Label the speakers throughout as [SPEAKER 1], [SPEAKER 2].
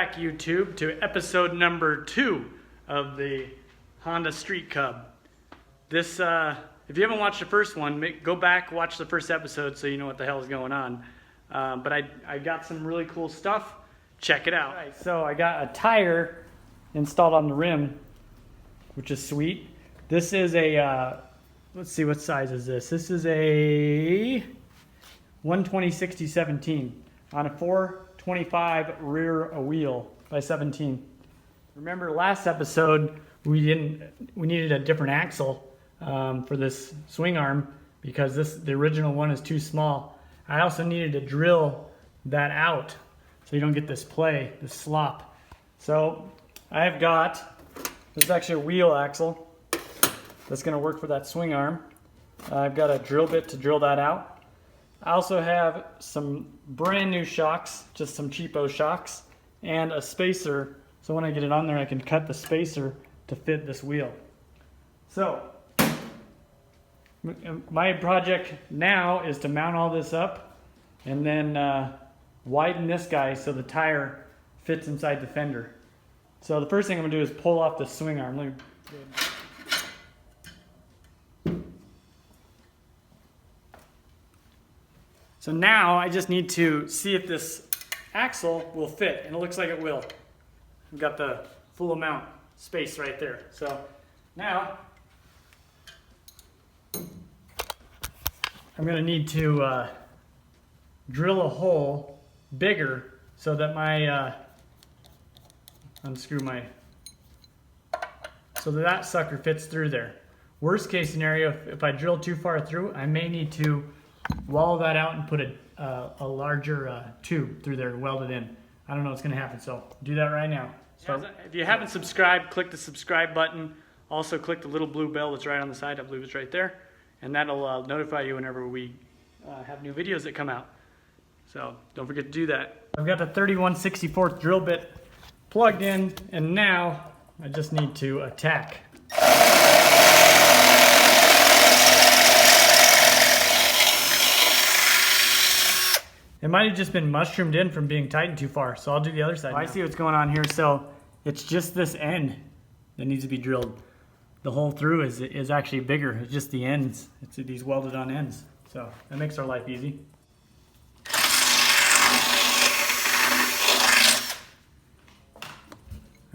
[SPEAKER 1] back, YouTube, to episode number 2 of the Honda Street Cub. This, if you haven't watched the first one, go back, watch the first episode so you know what the hell is going on. But I got some really cool stuff. Check it out. Right, so I got a tire installed on the rim, which is sweet. This is a, let's see, what size is this? This is a 120/60/17 on a 425 rear wheel by 17. Remember last episode we needed a different axle for this swing arm because the original one is too small. I also needed to drill that out so you don't get this play, this slop. So I've got, this is actually a wheel axle that's going to work for that swing arm. I've got a drill bit to drill that out. I also have some brand new shocks, just some cheapo shocks, and a spacer, so when I get it on there I can cut the spacer to fit this wheel. So my project now is to mount all this up and then widen this guy so the tire fits inside the fender. So the first thing I'm going to do is pull off the swing arm. So now I just need to see if this axle will fit, and it looks like it will. I've got the full amount space right there. So now I'm going to need to drill a hole bigger so that my so that sucker fits through there. Worst case scenario, if I drill too far through, I may need to wall that out and put a larger tube through there and weld it in. I don't know what's going to happen, so do that right now. So if you haven't subscribed, click the subscribe button. Also click the little blue bell that's right on the side. I believe it's right there, and that'll notify you whenever we have new videos that come out. So don't forget to do that. I've got the 31/64 drill bit plugged in, and now I just need to attack. It might have just been mushroomed in from being tightened too far, so I'll do the other side. I see what's going on here. So it's just this end that needs to be drilled. The hole through is actually bigger. It's just the ends. It's these welded on ends. So that makes our life easy.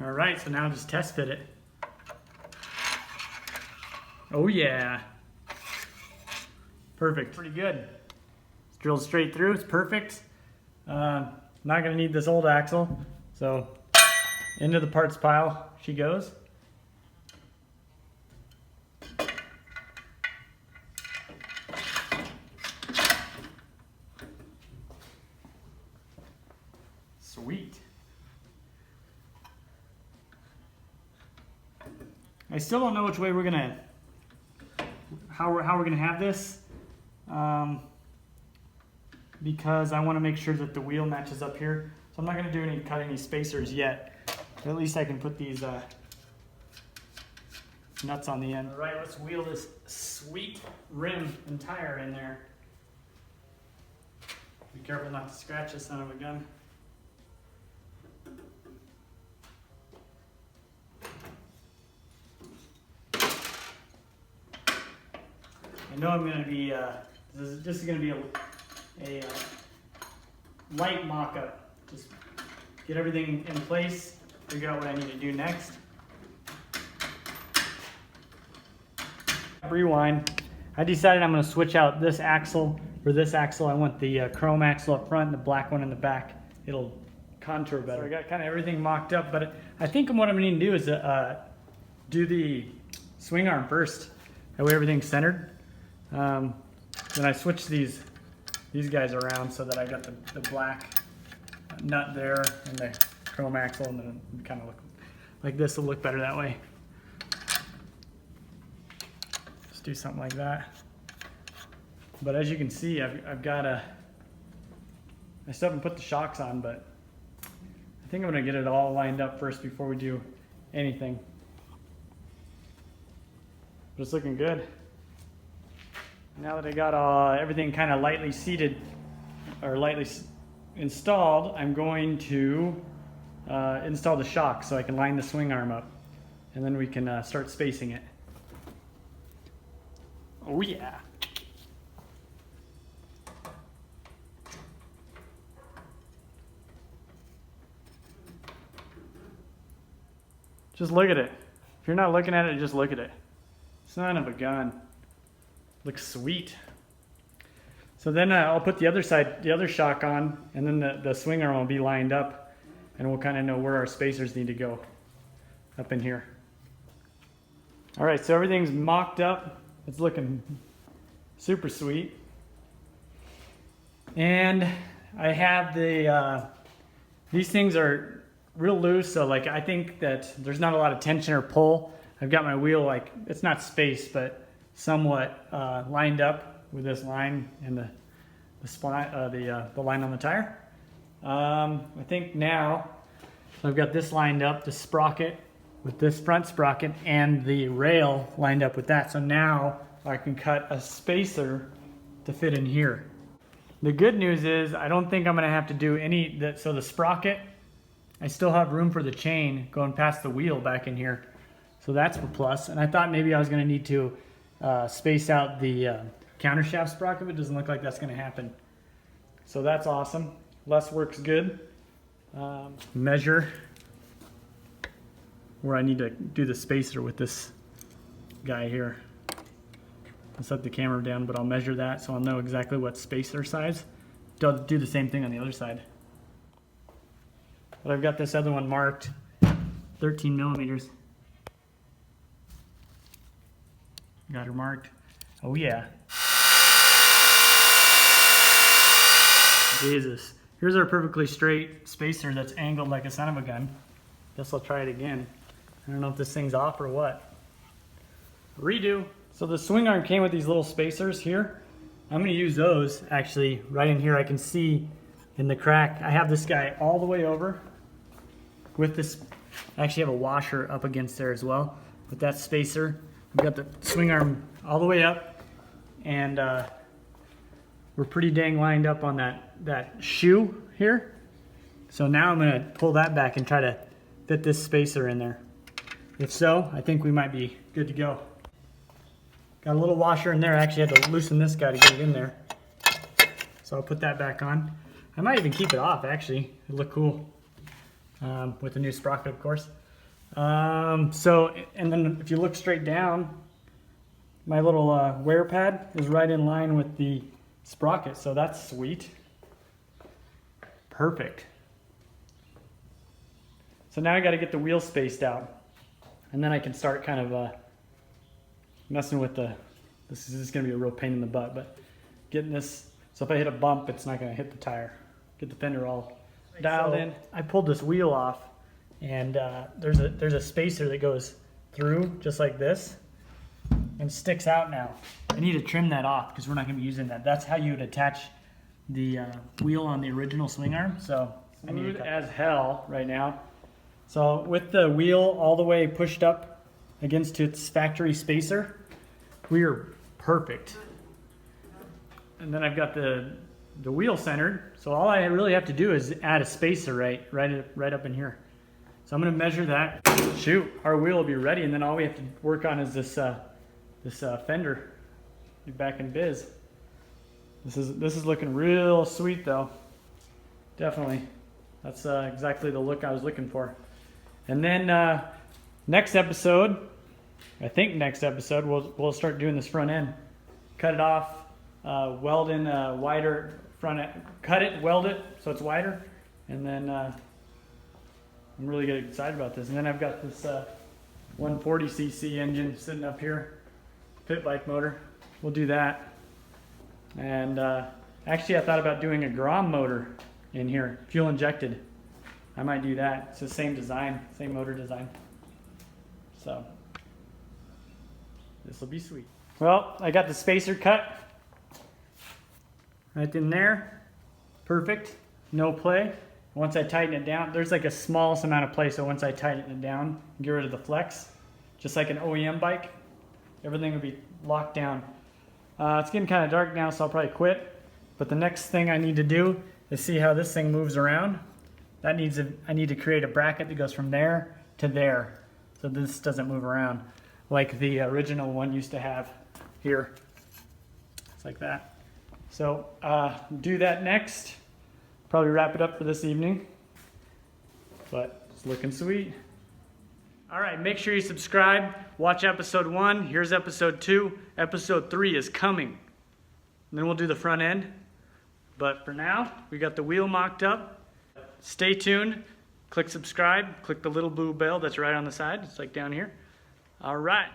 [SPEAKER 1] All right, so now just test fit it. Oh yeah. Perfect, pretty good. Drilled straight through, it's perfect. Not gonna need this old axle, so into the parts pile she goes. Sweet. I still don't know which way we're gonna, how we're gonna have this. Because I want to make sure that the wheel matches up here. So I'm not going to cut any spacers yet. But at least I can put these nuts on the end. All right, let's wheel this sweet rim and tire in there. Be careful not to scratch this son of a gun. I know I'm going to be, this is going to be a light mock-up. Just get everything in place, figure out what I need to do next. Rewind. I decided I'm going to switch out this axle for this axle. I want the chrome axle up front and the black one in the back. It'll contour better. So I got kind of everything mocked up, but I think what I'm going to need to do is do the swing arm first. That way everything's centered. Then I switch these guys around so that I got the black nut there and the chrome axle, and then it kind of look like this will look better that way. Just do something like that. But as you can see, I've got I still haven't put the shocks on, but I think I'm gonna get it all lined up first before we do anything. But it's looking good. Now that I got everything kind of lightly seated or lightly installed, I'm going to install the shock so I can line the swing arm up, and then we can start spacing it. Oh yeah. Just look at it. If you're not looking at it, just look at it. Son of a gun. Looks sweet. So then I'll put the other side, the other shock on, and then the swing arm will be lined up, and we'll kind of know where our spacers need to go up in here. All right, so everything's mocked up. It's looking super sweet. And I have these things are real loose, so like I think that there's not a lot of tension or pull. I've got my wheel, like, it's not spaced, but somewhat lined up with this line and the line on the tire. I think now I've got this lined up, the sprocket with this front sprocket and the rail lined up with that. So now I can cut a spacer to fit in here. The good news is I don't think I'm gonna have to do so the sprocket, I still have room for the chain going past the wheel back in here. So that's a plus. And I thought maybe I was gonna need to space out the countershaft sprocket, but it doesn't look like that's gonna happen. So that's awesome. Less work's good. Measure where I need to do the spacer with this guy here. I'll set the camera down, but I'll measure that so I'll know exactly what spacer size. Do the same thing on the other side. But I've got this other one marked 13 millimeters. Got her marked. Oh yeah. Jesus. Here's our perfectly straight spacer that's angled like a son of a gun. Guess I'll try it again. I don't know if this thing's off or what. Redo. So the swing arm came with these little spacers here. I'm gonna use those actually right in here. I can see in the crack. I have this guy all the way over with this. I actually have a washer up against there as well with that spacer. I've got the swing arm all the way up, and we're pretty dang lined up on that shoe here. So now I'm gonna pull that back and try to fit this spacer in there. If so, I think we might be good to go. Got a little washer in there. I actually had to loosen this guy to get it in there. So I'll put that back on. I might even keep it off actually. It'd look cool with the new sprocket, of course. And then if you look straight down, my little wear pad is right in line with the sprocket, so that's sweet. Perfect. So now I got to get the wheel spaced out, and then I can start kind of messing with this is going to be a real pain in the butt, but getting this, so if I hit a bump, it's not going to hit the tire. Get the fender all dialed in. I pulled this wheel off, and there's a spacer that goes through just like this and sticks out now. I need to trim that off because we're not going to be using that. That's how you would attach the wheel on the original swing arm. So smooth as hell right now. So with the wheel all the way pushed up against its factory spacer, we are perfect. And then I've got the wheel centered. So all I really have to do is add a spacer right up in here. So I'm going to measure that. Shoot, our wheel will be ready, and then all we have to work on is this fender. Be back in biz. This is looking real sweet though. Definitely. That's exactly the look I was looking for. And then next episode, we'll start doing this front end. Cut it off, weld in a wider front end. Cut it, weld it so it's wider, and then I'm really getting excited about this. And then I've got this 140cc engine sitting up here, pit bike motor. We'll do that. And actually I thought about doing a Grom motor in here, fuel injected. I might do that. It's the same design, same motor design. So this will be sweet. Well, I got the spacer cut right in there. Perfect, no play. Once I tighten it down, there's like a smallest amount of play, so once I tighten it down, get rid of the flex, just like an OEM bike, everything will be locked down. It's getting kind of dark now, so I'll probably quit. But the next thing I need to do is see how this thing moves around. I need to create a bracket that goes from there to there, so this doesn't move around like the original one used to have here. It's like that. So do that next. Probably wrap it up for this evening, but it's looking sweet. All right, make sure you subscribe. Watch episode 1. Here's episode 2. Episode 3 is coming. And then we'll do the front end. But for now, we got the wheel mocked up. Stay tuned. Click subscribe. Click the little blue bell that's right on the side. It's like down here. All right.